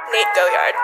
Nate Goyard.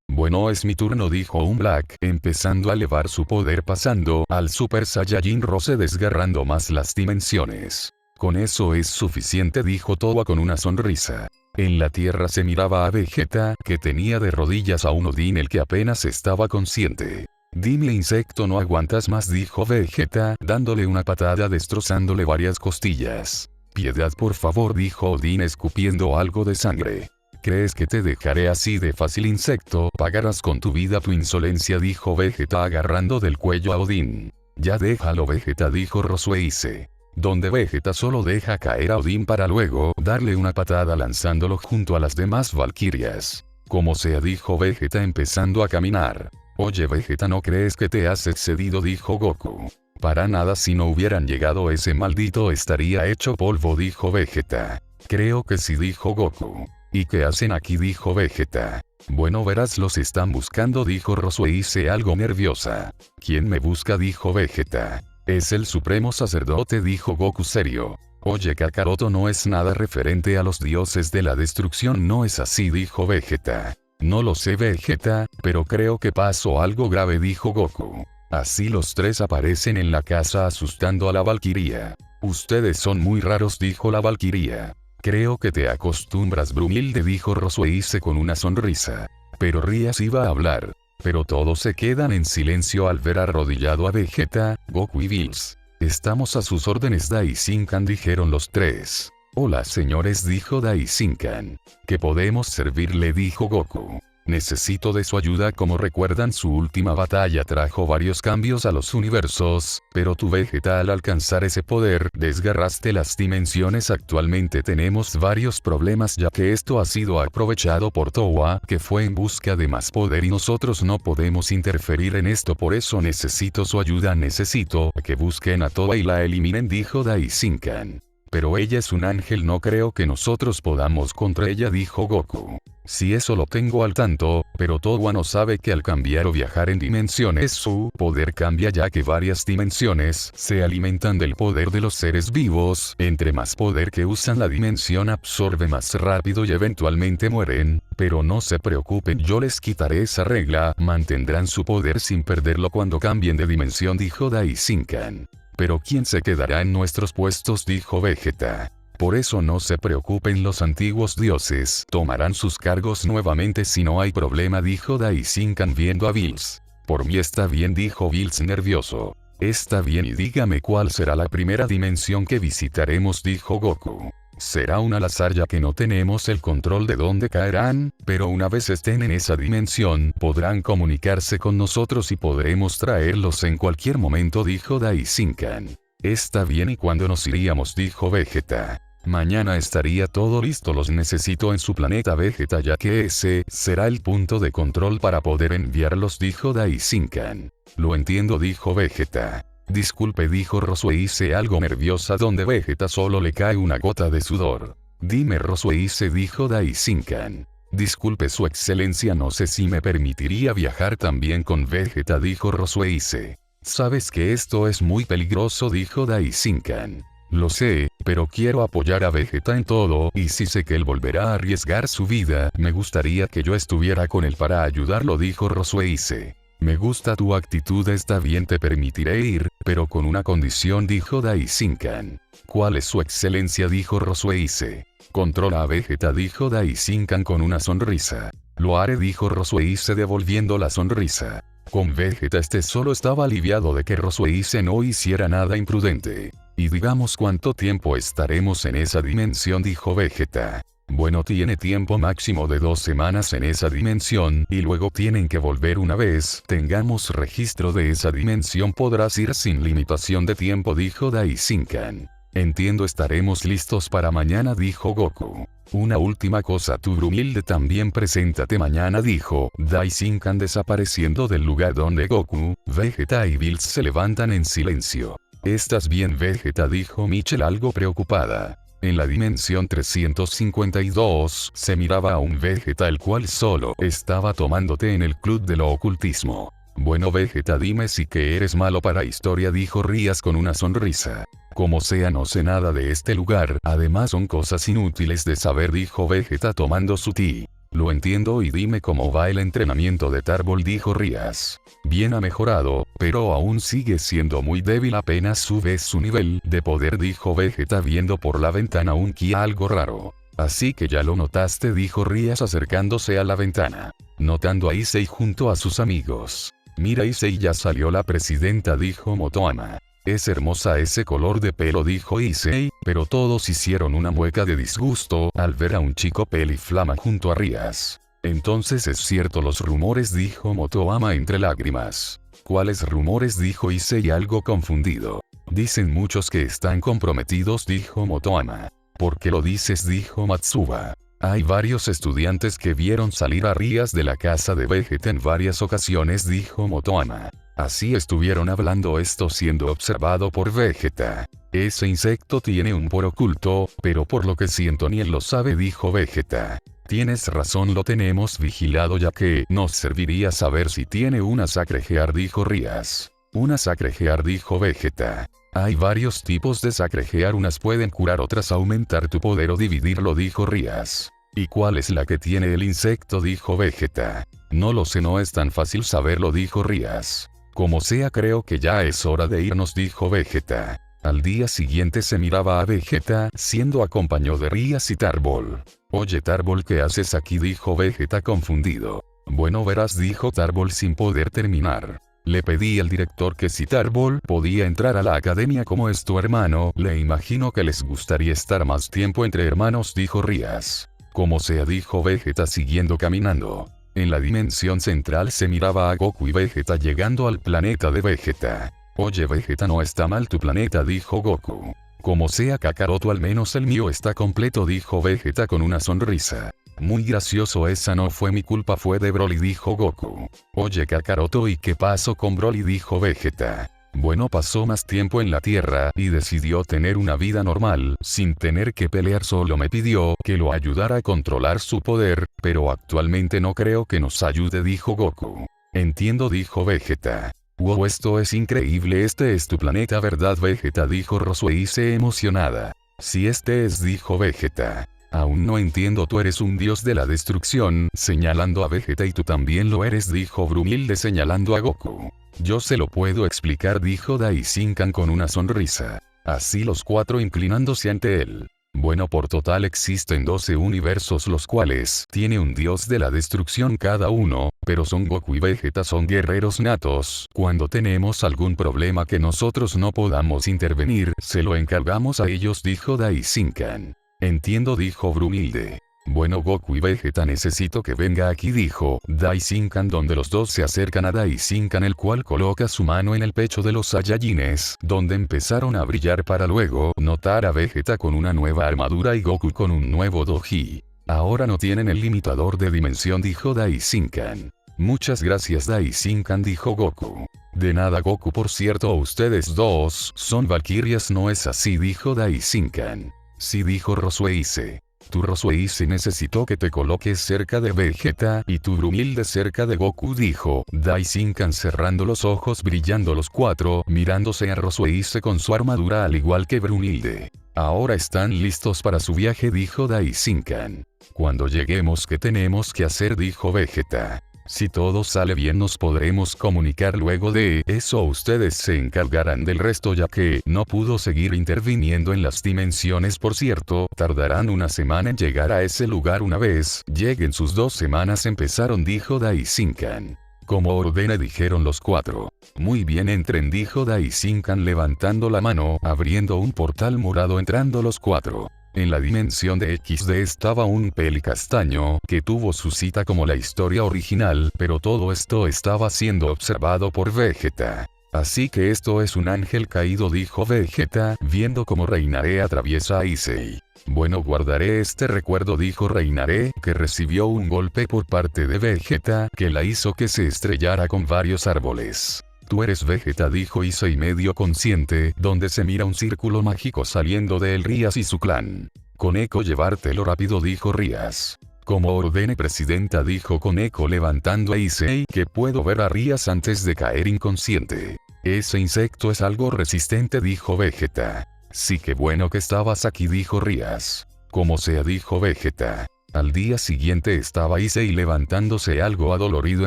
Bueno, es mi turno, dijo un Black, empezando a elevar su poder, pasando al Super Saiyajin Rose, desgarrando más las dimensiones. Con eso es suficiente, dijo Towa con una sonrisa. En la tierra se miraba a Vegeta, que tenía de rodillas a un Odin, el que apenas estaba consciente. Dime, insecto, no aguantas más, dijo Vegeta, dándole una patada, destrozándole varias costillas. Piedad, por favor, dijo Odin, escupiendo algo de sangre. ¿Crees que te dejaré así de fácil, insecto? Pagarás con tu vida tu insolencia, dijo Vegeta, agarrando del cuello a Odin. Ya déjalo, Vegeta, dijo Rosueise. Donde Vegeta solo deja caer a Odin para luego darle una patada, lanzándolo junto a las demás valquirias. Como sea, dijo Vegeta, empezando a caminar. Oye, Vegeta, ¿no crees que te has excedido?, dijo Goku. Para nada, si no hubieran llegado ese maldito estaría hecho polvo, dijo Vegeta. Creo que sí, dijo Goku. ¿Y qué hacen aquí?, dijo Vegeta. Bueno, verás, los están buscando, dijo Rosueise algo nerviosa. ¿Quién me busca?, dijo Vegeta. Es el supremo sacerdote, dijo Goku serio. Oye, Kakaroto, no es nada referente a los dioses de la destrucción, no es así, dijo Vegeta. No lo sé, Vegeta, pero creo que pasó algo grave, dijo Goku. Así los tres aparecen en la casa asustando a la valquiria. Ustedes son muy raros, dijo la valquiria. Creo que te acostumbras, Brumilde, dijo Rosueise con una sonrisa. Pero Rías iba a hablar. Pero todos se quedan en silencio al ver arrodillado a Vegeta, Goku y Bills. Estamos a sus órdenes, Daishinkan, dijeron los tres. Hola, señores, dijo Daishinkan. ¿Qué podemos servirle?, dijo Goku. Necesito de su ayuda. Como recuerdan, su última batalla trajo varios cambios a los universos, pero tú, Vegeta, al alcanzar ese poder, desgarraste las dimensiones. Actualmente tenemos varios problemas, ya que esto ha sido aprovechado por Towa, que fue en busca de más poder, y nosotros no podemos interferir en esto. Por eso necesito su ayuda. Necesito que busquen a Towa y la eliminen, dijo Daishinkan. Pero ella es un ángel, no creo que nosotros podamos contra ella, dijo Goku. Si eso lo tengo al tanto, pero Towa no sabe que al cambiar o viajar en dimensiones su poder cambia, ya que varias dimensiones se alimentan del poder de los seres vivos. Entre más poder que usan, la dimensión absorbe más rápido y eventualmente mueren. Pero no se preocupen, yo les quitaré esa regla, mantendrán su poder sin perderlo cuando cambien de dimensión, dijo Daishinkan. Pero ¿quién se quedará en nuestros puestos?, dijo Vegeta. Por eso no se preocupen, los antiguos dioses tomarán sus cargos nuevamente si no hay problema, dijo Daishinkan viendo a Bills. Por mí está bien, dijo Bills nervioso. Está bien, y dígame cuál será la primera dimensión que visitaremos, dijo Goku. Será un al azar, ya que no tenemos el control de dónde caerán, pero una vez estén en esa dimensión, podrán comunicarse con nosotros y podremos traerlos en cualquier momento, dijo Daishinkan. Está bien, ¿y cuándo nos iríamos?, dijo Vegeta. Mañana estaría todo listo, los necesito en su planeta, Vegeta, ya que ese será el punto de control para poder enviarlos, dijo Daishinkan. Lo entiendo, dijo Vegeta. Disculpe, dijo Rosueise algo nerviosa, donde Vegeta solo le cae una gota de sudor. Dime, Rosueise, dijo Daishinkan. Disculpe, su excelencia, no sé si me permitiría viajar también con Vegeta, dijo Rosueise. Sabes que esto es muy peligroso, dijo Daishinkan. Lo sé, pero quiero apoyar a Vegeta en todo, y si sé que él volverá a arriesgar su vida, me gustaría que yo estuviera con él para ayudarlo, dijo Rosueise. Me gusta tu actitud, está bien, te permitiré ir, pero con una condición, dijo Daishinkan. ¿Cuál es su excelencia?, dijo Rosueise. Controla a Vegeta, dijo Daishinkan con una sonrisa. Lo haré, dijo Rosueise devolviendo la sonrisa. Con Vegeta solo estaba aliviado de que Rosueise no hiciera nada imprudente. Y digamos cuánto tiempo estaremos en esa dimensión, dijo Vegeta. Bueno, tiene tiempo máximo de 2 semanas en esa dimensión, y luego tienen que volver una vez tengamos registro de esa dimensión, podrás ir sin limitación de tiempo, dijo Daishinkan. Entiendo, estaremos listos para mañana, dijo Goku. Una última cosa, tu Brumilde también preséntate mañana, dijo Daishinkan desapareciendo del lugar donde Goku, Vegeta y Bills se levantan en silencio. ¿Estás bien, Vegeta?, dijo Michelle algo preocupada. En la dimensión 352, se miraba a un Vegeta el cual solo estaba tomando té en el club de lo ocultismo. Bueno, Vegeta, dime si que eres malo para historia, dijo Rías con una sonrisa. Como sea, no sé nada de este lugar, además son cosas inútiles de saber, dijo Vegeta tomando su té. Lo entiendo, y dime cómo va el entrenamiento de Tarbol, dijo Rías. Bien, ha mejorado, pero aún sigue siendo muy débil, apenas sube su nivel de poder, dijo Vegeta viendo por la ventana un Kia algo raro. Así que ya lo notaste, dijo Rías acercándose a la ventana. Notando a Issei junto a sus amigos. Mira, Issei, ya salió la presidenta, dijo Motoama. Es hermosa ese color de pelo, dijo Issei, pero todos hicieron una mueca de disgusto al ver a un chico peliflama junto a Rías. Entonces es cierto los rumores, dijo Motoama entre lágrimas. ¿Cuáles rumores?, dijo Issei algo confundido. Dicen muchos que están comprometidos, dijo Motoama. ¿Por qué lo dices?, dijo Matsuba. Hay varios estudiantes que vieron salir a Rías de la casa de Vegeta en varias ocasiones, dijo Motoama. Así estuvieron hablando esto siendo observado por Vegeta. Ese insecto tiene un por oculto, pero por lo que siento ni él lo sabe, dijo Vegeta. Tienes razón, lo tenemos vigilado, ya que nos serviría saber si tiene una sacregear, dijo Rías. Una sacregear, dijo Vegeta. Hay varios tipos de sacregear, unas pueden curar, otras aumentar tu poder o dividirlo, dijo Rías. ¿Y cuál es la que tiene el insecto?, dijo Vegeta. No lo sé, no es tan fácil saberlo, dijo Rías. Como sea, creo que ya es hora de irnos, dijo Vegeta. Al día siguiente se miraba a Vegeta, siendo acompañado de Rías y Tarbol. Oye, Tarbol, ¿qué haces aquí?, dijo Vegeta confundido. Bueno, verás, dijo Tarbol sin poder terminar. Le pedí al director que si Tarbol podía entrar a la academia como es tu hermano, le imagino que les gustaría estar más tiempo entre hermanos, dijo Rías. Como sea, dijo Vegeta siguiendo caminando. En la dimensión central se miraba a Goku y Vegeta llegando al planeta de Vegeta. Oye, Vegeta, no está mal tu planeta, dijo Goku. Como sea, Kakaroto, al menos el mío está completo, dijo Vegeta con una sonrisa. Muy gracioso, esa no fue mi culpa, fue de Broly, dijo Goku. Oye, Kakaroto, ¿y qué pasó con Broly?, dijo Vegeta. Bueno, pasó más tiempo en la Tierra y decidió tener una vida normal, sin tener que pelear, solo me pidió que lo ayudara a controlar su poder, pero actualmente no creo que nos ayude, dijo Goku. Entiendo, dijo Vegeta. Wow, esto es increíble, este es tu planeta, ¿verdad, Vegeta?, dijo Rosueise emocionada. Sí, este es, dijo Vegeta. Aún no entiendo, tú eres un dios de la destrucción, señalando a Vegeta, y tú también lo eres, dijo Brumilde señalando a Goku. Yo se lo puedo explicar, dijo Daishinkan con una sonrisa. Así los cuatro inclinándose ante él. Bueno, por total existen 12 universos, los cuales tiene un dios de la destrucción cada uno, pero Son Goku y Vegeta son guerreros natos. Cuando tenemos algún problema que nosotros no podamos intervenir, se lo encargamos a ellos, dijo Daishinkan. Entiendo, dijo Brumilde. Bueno, Goku y Vegeta, necesito que venga aquí, dijo Daishinkan, donde los dos se acercan a Daishinkan, el cual coloca su mano en el pecho de los Saiyajines, donde empezaron a brillar para luego notar a Vegeta con una nueva armadura y Goku con un nuevo doji. Ahora no tienen el limitador de dimensión, dijo Daishinkan. Muchas gracias, Daishinkan, dijo Goku. De nada, Goku, por cierto, ustedes dos son valquirias, ¿no es así?, dijo Daishinkan. Sí, dijo Rosueise. Tu Rosueise necesitó que te coloques cerca de Vegeta y tu Brunilde cerca de Goku, dijo Daishinkan cerrando los ojos, brillando los cuatro, mirándose a Rosueise con su armadura al igual que Brunilde. Ahora están listos para su viaje, dijo Daishinkan. Cuando lleguemos, ¿qué tenemos que hacer?, dijo Vegeta. Si todo sale bien nos podremos comunicar luego de eso, ustedes se encargarán del resto ya que no pudo seguir interviniendo en las dimensiones. Por cierto, tardarán una semana en llegar a ese lugar. Una vez lleguen sus 2 semanas empezaron, dijo Daishinkan. Como ordene, dijeron los 4. Muy bien, entren, dijo Daishinkan levantando la mano, abriendo un portal morado, entrando los 4. En la dimensión de XD estaba un pelicastaño, que tuvo su cita como la historia original, pero todo esto estaba siendo observado por Vegeta. Así que esto es un ángel caído, dijo Vegeta, viendo cómo Reinaré atraviesa a Issei. Bueno, guardaré este recuerdo, dijo Reinaré, que recibió un golpe por parte de Vegeta, que la hizo que se estrellara con varios árboles. Tú eres Vegeta, dijo Issei medio consciente, donde se mira un círculo mágico saliendo de él. Rías y su clan. Koneko, llevártelo rápido, dijo Rías. Como ordene, presidenta, dijo Koneko levantando a Issei, que puedo ver a Rías antes de caer inconsciente. Ese insecto es algo resistente, dijo Vegeta. Sí, que bueno que estabas aquí, dijo Rías. Como sea, dijo Vegeta. Al día siguiente estaba Issei levantándose algo adolorido,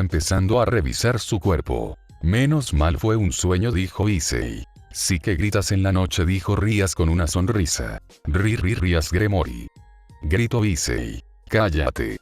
empezando a revisar su cuerpo. Menos mal fue un sueño, dijo Issei. Sí que gritas en la noche, dijo Rías con una sonrisa. Rías Gremory. Gritó Issei. Cállate.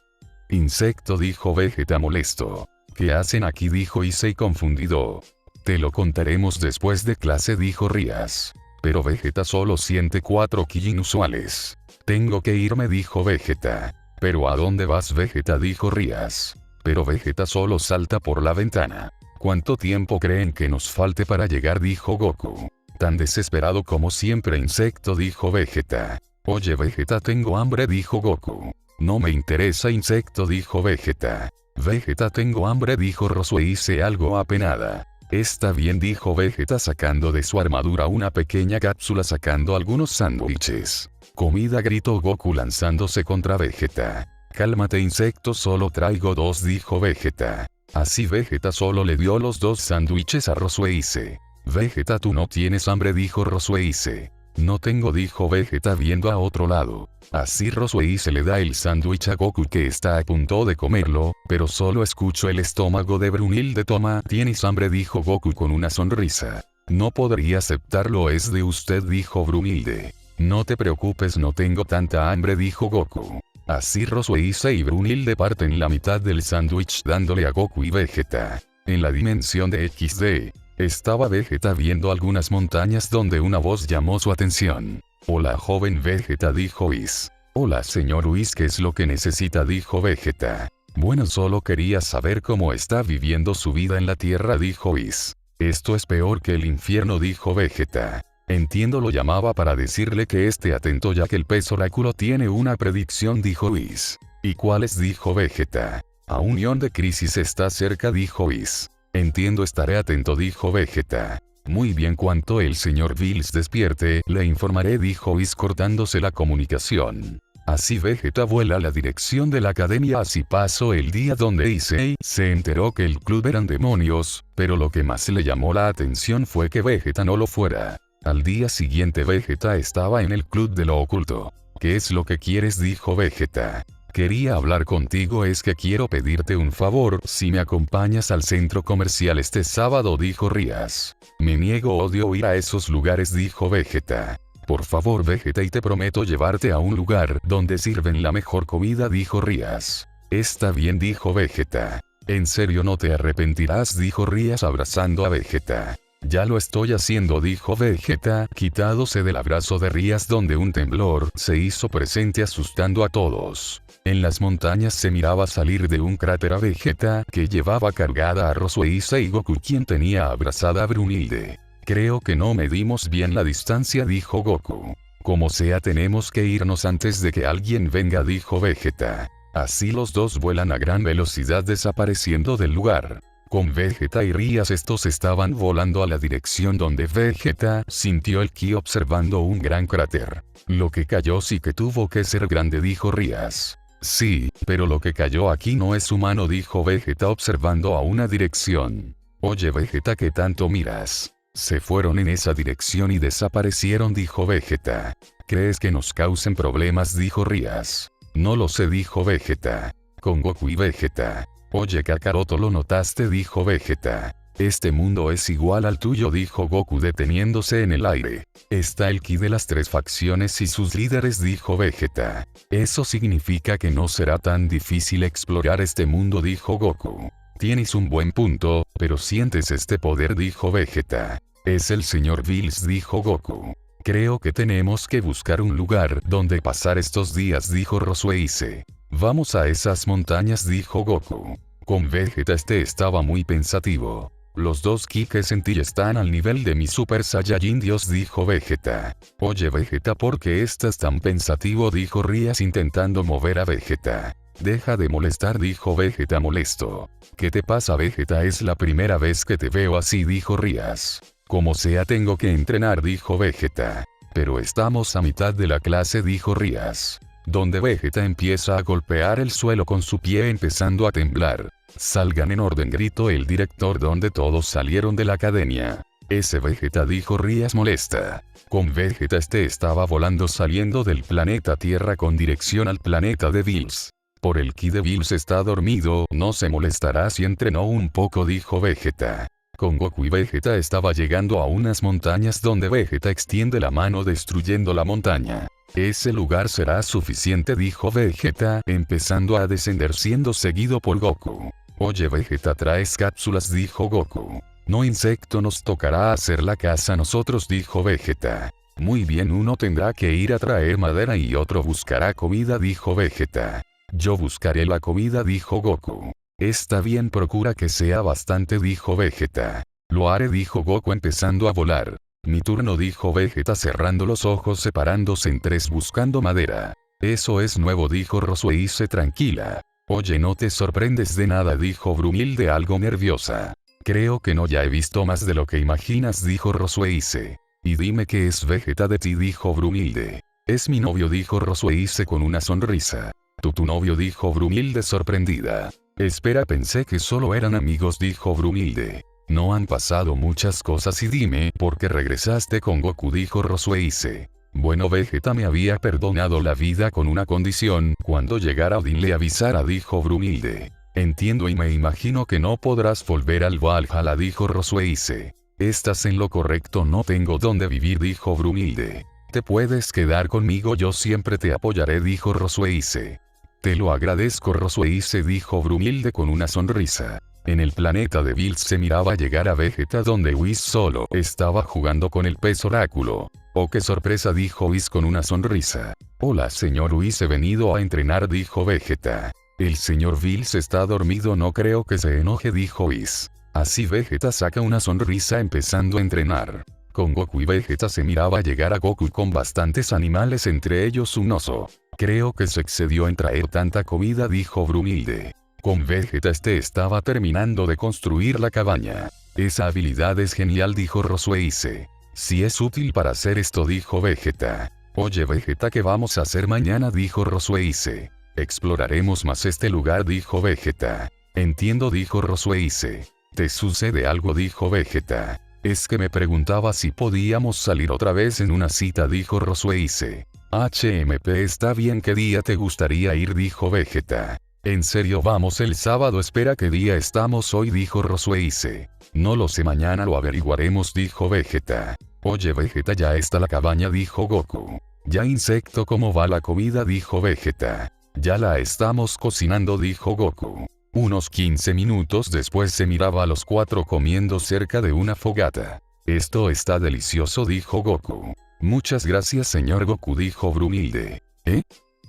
Insecto, dijo Vegeta molesto. ¿Qué hacen aquí?, dijo Issei confundido. Te lo contaremos después de clase, dijo Rías. Pero Vegeta solo siente 4 ki inusuales. Tengo que irme, dijo Vegeta. ¿Pero a dónde vas, Vegeta?, dijo Rías. Pero Vegeta solo salta por la ventana. ¿Cuánto tiempo creen que nos falte para llegar?, dijo Goku. Tan desesperado como siempre, insecto, dijo Vegeta. Oye Vegeta, tengo hambre, dijo Goku. No me interesa, insecto, dijo Vegeta. Vegeta, tengo hambre, dijo Rosueise algo apenada. Está bien, dijo Vegeta sacando de su armadura una pequeña cápsula, sacando algunos sándwiches. Comida, gritó Goku lanzándose contra Vegeta. Cálmate, insecto, solo traigo 2, dijo Vegeta. Así Vegeta solo le dio los 2 sándwiches a Rosueise. Vegeta, tú no tienes hambre, dijo Rosueise. No tengo, dijo Vegeta viendo a otro lado. Así Rosueise le da el sándwich a Goku, que está a punto de comerlo, pero solo escucho el estómago de Brunilde. Toma, ¿tienes hambre?, dijo Goku con una sonrisa. No podría aceptarlo, es de usted, dijo Brunilde. No te preocupes, no tengo tanta hambre, dijo Goku. Así Rosueise y Brunilde parten la mitad del sándwich dándole a Goku y Vegeta. En la dimensión de XD, estaba Vegeta viendo algunas montañas donde una voz llamó su atención. Hola joven Vegeta, dijo Whis. Hola señor Whis, ¿qué es lo que necesita?, dijo Vegeta. Bueno, solo quería saber cómo está viviendo su vida en la tierra, dijo Whis. Esto es peor que el infierno, dijo Vegeta. Entiendo, lo llamaba para decirle que esté atento ya que el pez oráculo tiene una predicción, dijo Whis. ¿Y cuál es?, dijo Vegeta. A unión de crisis está cerca, dijo Whis. Entiendo, estaré atento, dijo Vegeta. Muy bien, cuanto el señor Bills despierte, le informaré, dijo Whis cortándose la comunicación. Así Vegeta vuela a la dirección de la academia. Así pasó el día donde Issei se enteró que el club eran demonios, pero lo que más le llamó la atención fue que Vegeta no lo fuera. Al día siguiente Vegeta estaba en el club de lo oculto. ¿Qué es lo que quieres?, dijo Vegeta. Quería hablar contigo, es que quiero pedirte un favor, si me acompañas al centro comercial este sábado, dijo Rías. Me niego, odio ir a esos lugares, dijo Vegeta. Por favor Vegeta, y te prometo llevarte a un lugar donde sirven la mejor comida, dijo Rías. Está bien, dijo Vegeta. En serio, no te arrepentirás, dijo Rías abrazando a Vegeta. Ya lo estoy haciendo, dijo Vegeta, quitándose del abrazo de Rías, donde un temblor se hizo presente asustando a todos. En las montañas se miraba salir de un cráter a Vegeta, que llevaba cargada a Rosueise y Goku, quien tenía abrazada a Brunilde. Creo que no medimos bien la distancia, dijo Goku. Como sea, tenemos que irnos antes de que alguien venga, dijo Vegeta. Así los dos vuelan a gran velocidad desapareciendo del lugar. Con Vegeta y Rías estos estaban volando a la dirección donde Vegeta sintió el ki observando un gran cráter. Lo que cayó sí que tuvo que ser grande, dijo Rías. Sí, pero lo que cayó aquí no es humano, dijo Vegeta observando a una dirección. Oye Vegeta, ¿qué tanto miras? Se fueron en esa dirección y desaparecieron, dijo Vegeta. ¿Crees que nos causen problemas?, dijo Rías. No lo sé, dijo Vegeta. Con Goku y Vegeta. Oye Kakaroto, ¿lo notaste?, dijo Vegeta. Este mundo es igual al tuyo, dijo Goku deteniéndose en el aire. Está el ki de las tres facciones y sus líderes, dijo Vegeta. Eso significa que no será tan difícil explorar este mundo, dijo Goku. Tienes un buen punto, pero sientes este poder, dijo Vegeta. Es el señor Bills, dijo Goku. Creo que tenemos que buscar un lugar donde pasar estos días, dijo Rosueise. Vamos a esas montañas, dijo Goku. Con Vegeta estaba muy pensativo. Los dos ki que sentí están al nivel de mi Super Saiyajin Dios, dijo Vegeta. Oye Vegeta, ¿por qué estás tan pensativo?, dijo Rías intentando mover a Vegeta. Deja de molestar, dijo Vegeta molesto. ¿Qué te pasa Vegeta? Es la primera vez que te veo así, dijo Rías. Como sea tengo que entrenar, dijo Vegeta. Pero estamos a mitad de la clase, dijo Rías. Donde Vegeta empieza a golpear el suelo con su pie empezando a temblar. Salgan en orden, gritó el director donde todos salieron de la academia. Ese Vegeta, dijo Rías molesta. Con Vegeta estaba volando saliendo del planeta Tierra con dirección al planeta de Bills. Por el ki de Bills está dormido, no se molestará si entrenó un poco, dijo Vegeta. Con Goku y Vegeta estaba llegando a unas montañas donde Vegeta extiende la mano destruyendo la montaña. Ese lugar será suficiente, dijo Vegeta, empezando a descender siendo seguido por Goku. Oye Vegeta, traes cápsulas, dijo Goku. No, insecto, nos tocará hacer la casa nosotros, dijo Vegeta. Muy bien, uno tendrá que ir a traer madera y otro buscará comida, dijo Vegeta. Yo buscaré la comida, dijo Goku. Está bien, procura que sea bastante, dijo Vegeta. Lo haré, dijo Goku empezando a volar. Mi turno, dijo Vegeta cerrando los ojos separándose en tres buscando madera. Eso es nuevo, dijo Rosueise tranquila. Oye, no te sorprendes de nada, dijo Brumilde algo nerviosa. Creo que no, ya he visto más de lo que imaginas, dijo Rosueise. Y dime qué es Vegeta de ti, dijo Brumilde. Es mi novio, dijo Rosueise con una sonrisa. Tu novio, dijo Brumilde sorprendida. Espera, pensé que solo eran amigos, dijo Brumilde. No han pasado muchas cosas y dime por qué regresaste con Goku, dijo Rosueise. Bueno, Vegeta me había perdonado la vida con una condición, cuando llegara Odin le avisara, dijo Brumilde. Entiendo y me imagino que no podrás volver al Valhalla, dijo Rosueise. Estás en lo correcto, no tengo dónde vivir, dijo Brumilde. Te puedes quedar conmigo, yo siempre te apoyaré, dijo Rosueise. Te lo agradezco, Rosueise, dijo Brumilde con una sonrisa. En el planeta de Bills se miraba llegar a Vegeta donde Whis solo estaba jugando con el pez oráculo. Oh, qué sorpresa, dijo Whis con una sonrisa. Hola señor Whis, he venido a entrenar, dijo Vegeta. El señor Bills está dormido, no creo que se enoje, dijo Whis. Así Vegeta saca una sonrisa empezando a entrenar. Con Goku y Vegeta se miraba llegar a Goku con bastantes animales, entre ellos un oso. Creo que se excedió en traer tanta comida, dijo Brumilde. Con Vegeta estaba terminando de construir la cabaña. Esa habilidad es genial, dijo Rosueise. Si es útil para hacer esto, dijo Vegeta. Oye Vegeta, ¿qué vamos a hacer mañana?, dijo Rosueise. Exploraremos más este lugar, dijo Vegeta. Entiendo, dijo Rosueise. ¿Te sucede algo?, dijo Vegeta. Es que me preguntaba si podíamos salir otra vez en una cita, dijo Rosueise. HMP, está bien, ¿qué día te gustaría ir?, dijo Vegeta. En serio, vamos el sábado, espera, ¿qué día estamos hoy?, dijo Rosueise. No lo sé, mañana lo averiguaremos, dijo Vegeta. Oye Vegeta, ya está la cabaña, dijo Goku. Ya, insecto, ¿cómo va la comida?, dijo Vegeta. Ya la estamos cocinando, dijo Goku. Unos 15 minutos después se miraba a los cuatro comiendo cerca de una fogata. Esto está delicioso, dijo Goku. Muchas gracias, señor Goku, dijo Brumilde.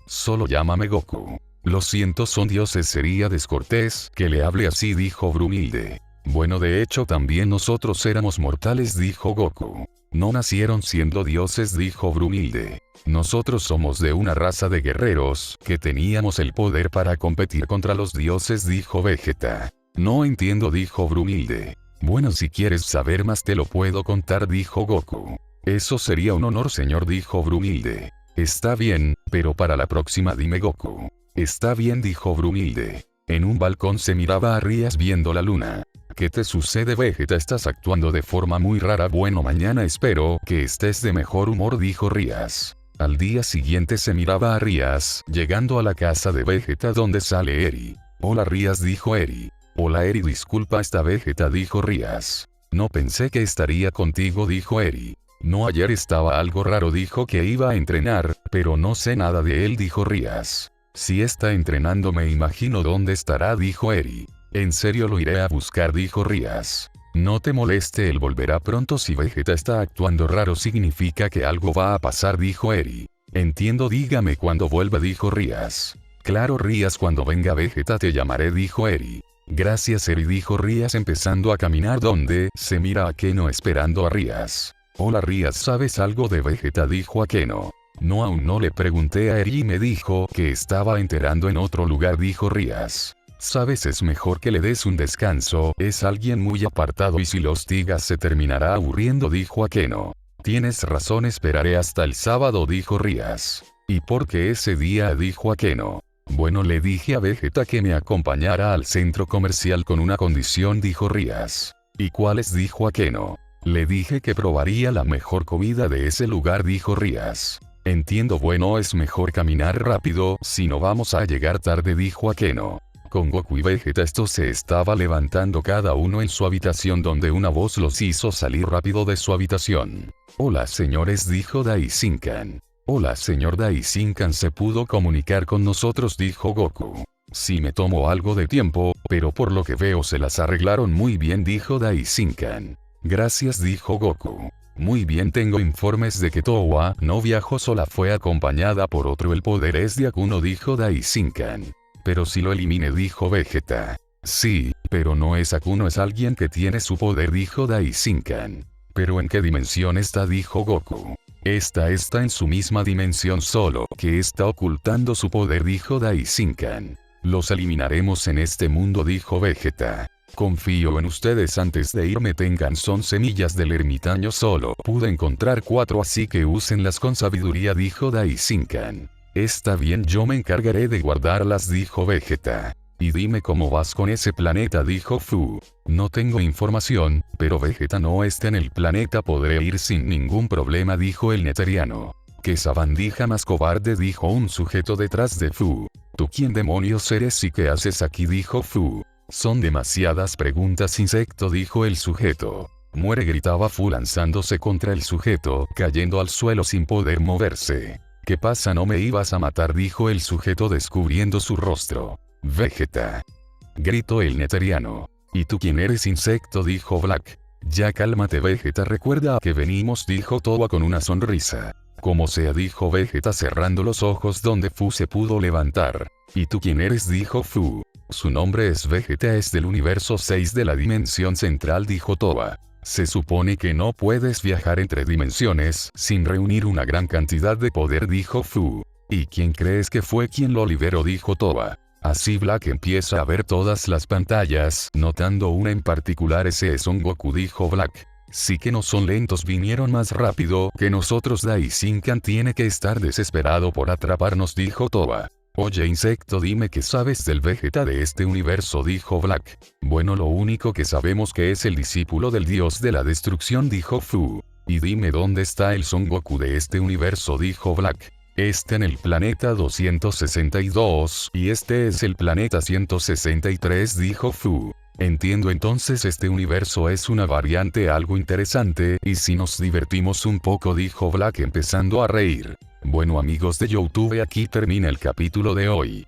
Solo llámame Goku. Lo siento, son dioses, sería descortés que le hable así, dijo Brumilde. Bueno, de hecho también nosotros éramos mortales, dijo Goku. No nacieron siendo dioses, dijo Brumilde. Nosotros somos de una raza de guerreros que teníamos el poder para competir contra los dioses, dijo Vegeta. No entiendo, dijo Brumilde. Bueno, si quieres saber más te lo puedo contar, dijo Goku. Eso sería un honor, señor, dijo Brumilde. Está bien, pero para la próxima dime, Goku. Está bien, dijo Brumilde. En un balcón se miraba a Rías viendo la luna. ¿Qué te sucede, Vegeta? Estás actuando de forma muy rara. Bueno, mañana espero que estés de mejor humor, dijo Rías. Al día siguiente se miraba a Rías, llegando a la casa de Vegeta donde sale Eri. Hola Rías, dijo Eri. Hola Eri, disculpa, está Vegeta, dijo Rías. No pensé que estaría contigo, dijo Eri. No, ayer estaba algo raro, dijo que iba a entrenar, pero no sé nada de él, dijo Rías. Si está entrenando me imagino dónde estará, dijo Eri. En serio, lo iré a buscar, dijo Rías. No te moleste, él volverá pronto. Si Vegeta está actuando raro significa que algo va a pasar, dijo Eri. Entiendo, dígame cuando vuelva, dijo Rías. Claro Rías, cuando venga Vegeta te llamaré, dijo Eri. Gracias Eri, dijo Rías empezando a caminar donde se mira a Keno esperando a Rías. Hola Rías, ¿sabes algo de Vegeta?, dijo Akeno. No, aún no le pregunté a Eri y me dijo que estaba enterando en otro lugar, dijo Rías. Sabes, es mejor que le des un descanso, es alguien muy apartado y si lo hostigas se terminará aburriendo, dijo Akeno. Tienes razón, esperaré hasta el sábado, dijo Rías. ¿Y por qué ese día?, dijo Akeno. Bueno, le dije a Vegeta que me acompañara al centro comercial con una condición, dijo Rías. ¿Y cuál es?, dijo Akeno. Le dije que probaría la mejor comida de ese lugar, dijo Rías. Entiendo, bueno, es mejor caminar rápido, si no vamos a llegar tarde, dijo Akeno. Con Goku y Vegeta esto se estaba levantando cada uno en su habitación donde una voz los hizo salir rápido de su habitación. Hola señores, dijo Daishinkan. Hola señor Daishinkan, ¿se pudo comunicar con nosotros?, dijo Goku. Sí, me tomó algo de tiempo, pero por lo que veo se las arreglaron muy bien, dijo Daishinkan. Gracias, dijo Goku. Muy bien, tengo informes de que Towa no viajó sola, fue acompañada por otro. El poder es de Akuno, dijo Daishinkan. Pero si lo eliminé, dijo Vegeta. Sí, pero no es Akuno, es alguien que tiene su poder, dijo Daishinkan. ¿Pero en qué dimensión está?, dijo Goku. Esta está en su misma dimensión, solo que está ocultando su poder, dijo Daishinkan. Los eliminaremos en este mundo, dijo Vegeta. Confío en ustedes, antes de irme tengan, son semillas del ermitaño, solo pude encontrar 4, así que úsenlas con sabiduría, dijo Daishinkan. Está bien, yo me encargaré de guardarlas, dijo Vegeta. Y dime cómo vas con ese planeta, dijo Fu. No tengo información, pero Vegeta no está en el planeta, podré ir sin ningún problema, dijo el Netariano. ¡Qué sabandija más cobarde!, dijo un sujeto detrás de Fu. ¿Tú quién demonios eres y qué haces aquí?, dijo Fu. Son demasiadas preguntas, insecto, dijo el sujeto. Muere, gritaba Fu lanzándose contra el sujeto, cayendo al suelo sin poder moverse. ¿Qué pasa, no me ibas a matar?, dijo el sujeto descubriendo su rostro. Vegeta, gritó el Netariano. ¿Y tú quién eres, insecto?, dijo Black. Ya cálmate, Vegeta, recuerda a qué venimos, dijo Towa con una sonrisa. Como sea, dijo Vegeta cerrando los ojos donde Fu se pudo levantar. ¿Y tú quién eres?, dijo Fu. Su nombre es Vegeta, es del universo 6 de la dimensión central, dijo Towa. Se supone que no puedes viajar entre dimensiones sin reunir una gran cantidad de poder, dijo Fu. ¿Y quién crees que fue quien lo liberó?, dijo Towa. Así Black empieza a ver todas las pantallas, notando una en particular. Ese es Son Goku, dijo Black. Sí que no son lentos, vinieron más rápido que nosotros. Daishinkan tiene que estar desesperado por atraparnos, dijo Towa. Oye, insecto, dime qué sabes del Vegeta de este universo, dijo Black. Bueno, lo único que sabemos que es el discípulo del dios de la destrucción, dijo Fu. Y dime dónde está el Son Goku de este universo, dijo Black. Este en el planeta 262 y este es el planeta 163, dijo Fu. Entiendo, entonces este universo es una variante algo interesante, y si nos divertimos un poco, dijo Black empezando a reír. Bueno amigos de YouTube, aquí termina el capítulo de hoy.